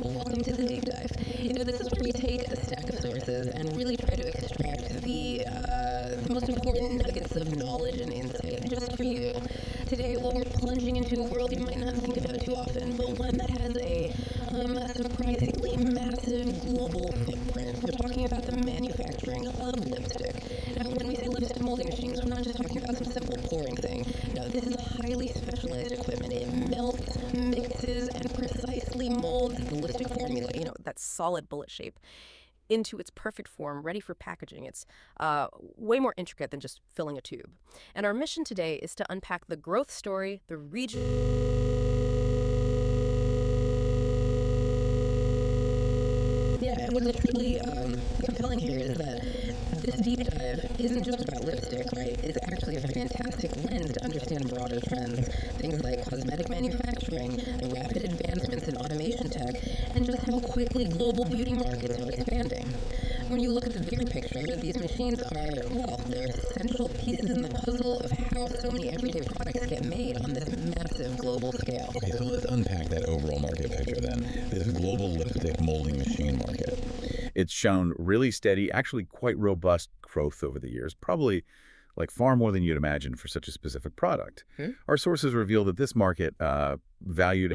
Welcome to the deep dive. This is where we take a stack of sources and really try to extract the most important nuggets of knowledge and insight just for you. Today, well, we're plunging into a world you might not think about too often, but one that has a surprisingly massive global footprint. We're talking about the manufacturing of lipstick. Now, when we say lipstick molding machines, we're not just talking about some simple pouring thing. No, this is highly specialized equipment. It melts, mixes, and precisely molds the lipstick formula. That solid bullet shape into its perfect form, ready for packaging. It's way more intricate than just filling a tube. And our mission today is to unpack the growth story, the region. Yeah, what's truly compelling here is that this deep dive isn't just about lipstick, right? It's actually a fantastic lens to understand broader trends. Things like cosmetic manufacturing, the rapid advancements in automation tech, and just how quickly global beauty markets are expanding. When you look at the bigger picture, these machines are, well, they're essential pieces in the puzzle of how so many everyday products get made on this massive global scale. Okay, so let's unpack that overall market picture then. This global lipstick molding machine market. It's shown really steady, actually quite robust growth over the years, probably like far more than you'd imagine for such a specific product. Our sources reveal that this market valued.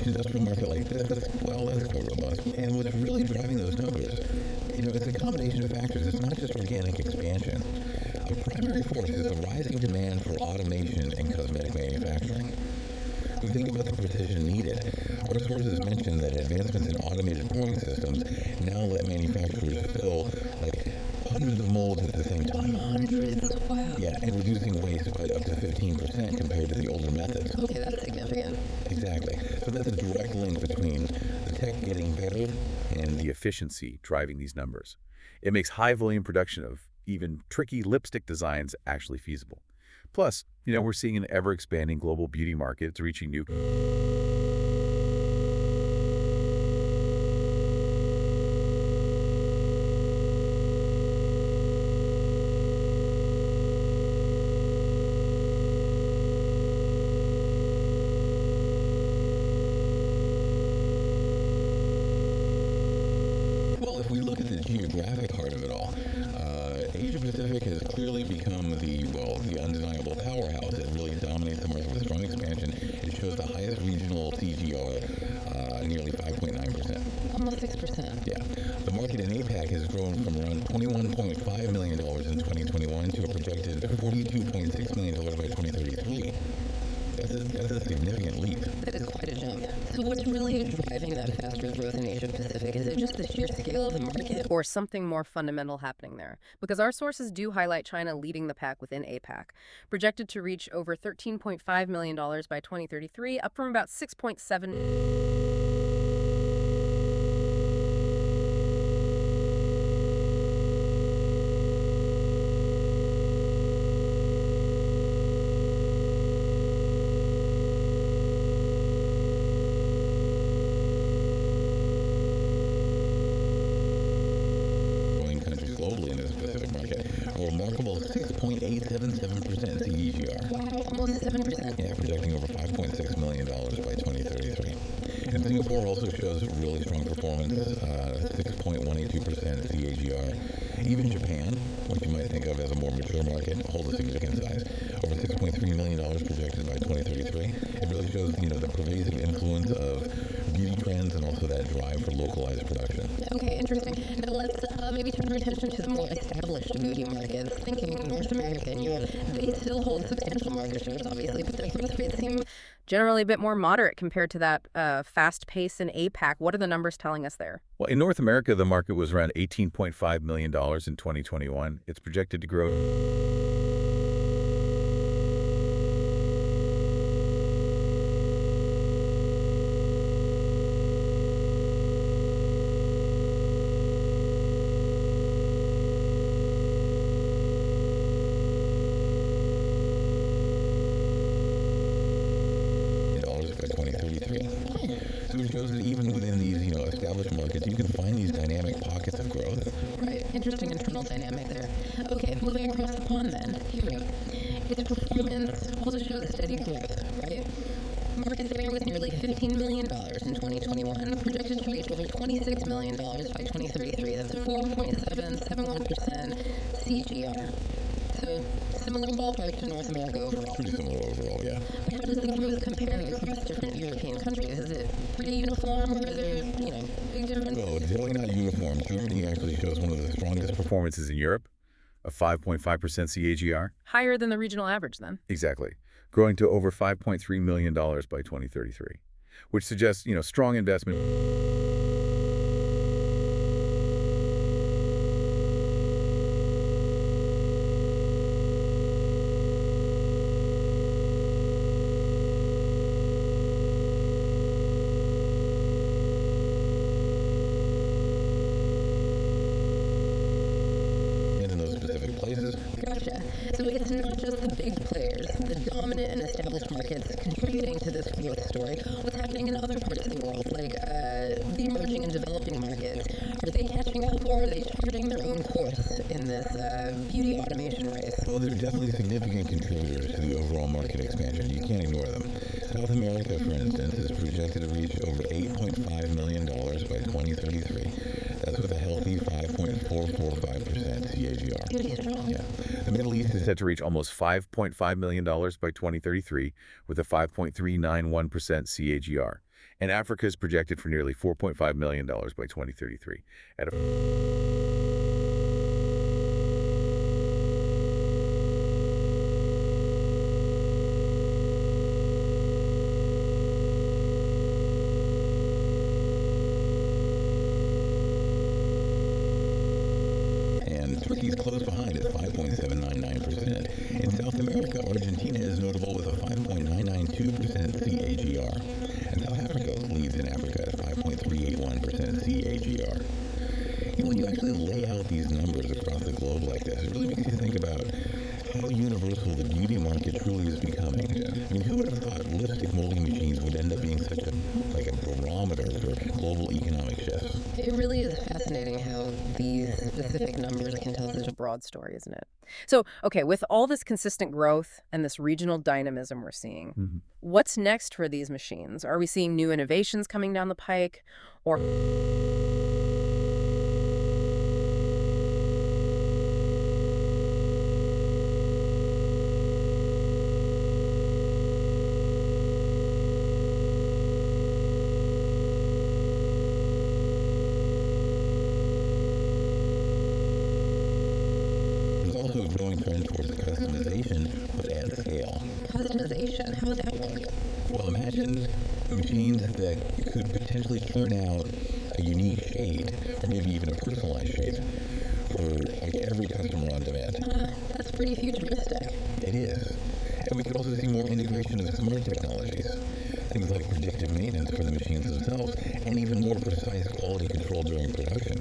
Industrial market like this, well, that's quite robust. And what's really driving those numbers, it's a combination of factors. It's not just organic expansion. A primary force is the rising demand for automation and cosmetic manufacturing. We think about the precision needed. Our sources mention that advancements in automated pouring systems now let manufacturers fill like hundreds of molds at the same time. Hundreds, wow. Yeah, and reducing waste by up to 15% compared to the older methods. Okay, that's significant. Exactly. So that's a direct link between the tech getting better and The efficiency driving these numbers. It makes high-volume production of even tricky lipstick designs actually feasible. Plus, we're seeing an ever-expanding global beauty market. It's reaching new. Well, if we look at the geographic heart of it all, Asia Pacific has clearly become the undeniable powerhouse. It really dominates the market with strong expansion. It shows the highest regional CGR, nearly 5.9%. Almost 6%. Yeah. The market in APAC has grown from around $21.5 million in 2021 to a projected $42.6 million by 2033. That's a significant leap. That is quite a jump. So what's really driving that faster growth in Asia Pacific? Is it just the sheer scale of the market? Or something more fundamental happening there. Because our sources do highlight China leading the pack within APAC, projected to reach over $13.5 million by 2033, up from about 6.7. Globally in the Pacific market, a remarkable 6.877% CEGR. Wow, almost 7%. Yeah, projecting over $5.6 million by 2033. And Singapore also shows really strong performance, 6.182% CAGR. Even Japan, which you might think of as a more mature market, holds a significant size, over $6.3 million projected by 2033. It really shows, the pervasive influence of beauty trends and also that drive for localized production. Okay, interesting. Now let's maybe turn our attention to the more established beauty markets. Thinking North America and Europe, they still hold substantial market shares, obviously, but their growth rates seem Generally a bit more moderate compared to that fast pace in APAC. What are the numbers telling us there? Well, in North America, the market was around $18.5 million in 2021. It's projected to grow. shows steady growth, right? Market there was nearly $15 million in 2021, projected to reach over $26 million by 2033. That's 4.771% CGR. So, similar ballpark to North America overall. Pretty similar overall, yeah. How does the growth compare across different European countries? Is it pretty uniform, or are there, big differences? Well, it's definitely not uniform. Germany actually shows one of the strongest Performances in Europe, a 5.5% CAGR. Higher than the regional average, then. Exactly. Growing to over $5.3 million by 2033, which suggests, strong investment. in those specific places. Gotcha. So it's not just the big players, the dominant and established markets contributing to this growth story. What's happening in other parts of the world, like the emerging and developing markets? Are they catching up, or are they charting their own course in this beauty automation race? Well, they're definitely significant contributors to the overall market expansion. You can't ignore them. South America, for instance, is projected to reach over $8.5 million by 2033. That's with a healthy 5.445% CAGR. Pretty strong. Yeah. The Middle East is Set to reach almost $5.5 million by 2033 with a 5.391% CAGR. And Africa is projected for nearly $4.5 million by 2033 at a and Turkey's close behind at 5.799%. In South America, Argentina is notable with a 5.992% CAGR. And South Africa leads in Africa at 5.381% CAGR. When you actually lay out these numbers across the globe like this, it really makes you think about how universal the beauty market truly is becoming. I mean, who would have thought lipstick molding machines would end up being such a barometer for global economic shifts? It really is fascinating how these specific numbers can tell Such a broad story, isn't it? So, okay, with all this consistent growth and this regional dynamism we're seeing, what's next for these machines? Are we seeing new innovations coming down the pike? Or There's also a growing trend towards customization, but at scale. customization? How would that work? Well, imagine machines that could potentially turn out a unique shade, or maybe even a personalized shade, for every customer on demand. That's pretty futuristic. It is. And we could also see more integration of smart technologies. Things like predictive maintenance for the machines themselves, and even more precise quality control during production.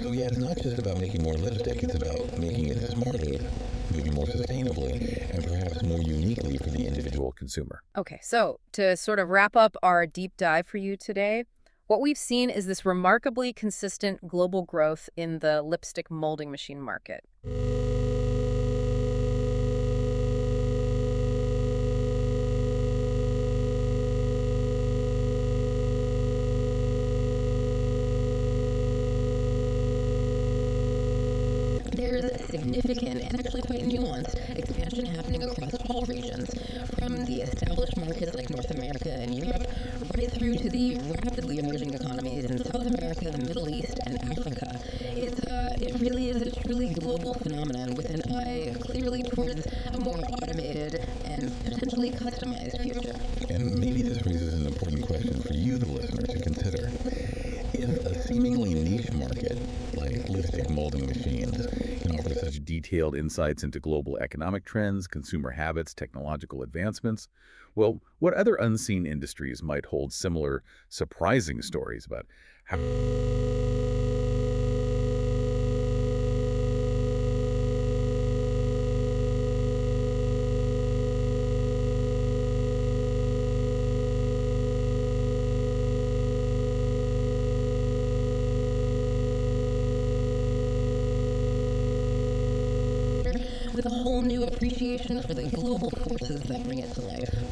So yeah, it's not just about making more lipstick, it's about making it smarter, maybe more sustainably, and perhaps more uniquely for the individual consumer. okay, so to sort of wrap up our deep dive for you today, what we've seen is this remarkably consistent global growth in the lipstick molding machine market. There's significant and actually quite nuanced expansion happening across all regions, from the established markets like North America and Europe, right through to the rapidly emerging economies in South America, the Middle East, and Africa. It really is a truly global phenomenon with an eye clearly towards a more automated and potentially customized future. And maybe this raises an important question for you, the listener, to consider. If a seemingly niche market, like lipstick molding machines, can offer such Detailed insights into global economic trends, consumer habits, technological advancements. Well, what other unseen industries might hold similar surprising stories about how with a whole new appreciation for the global forces that bring it to life.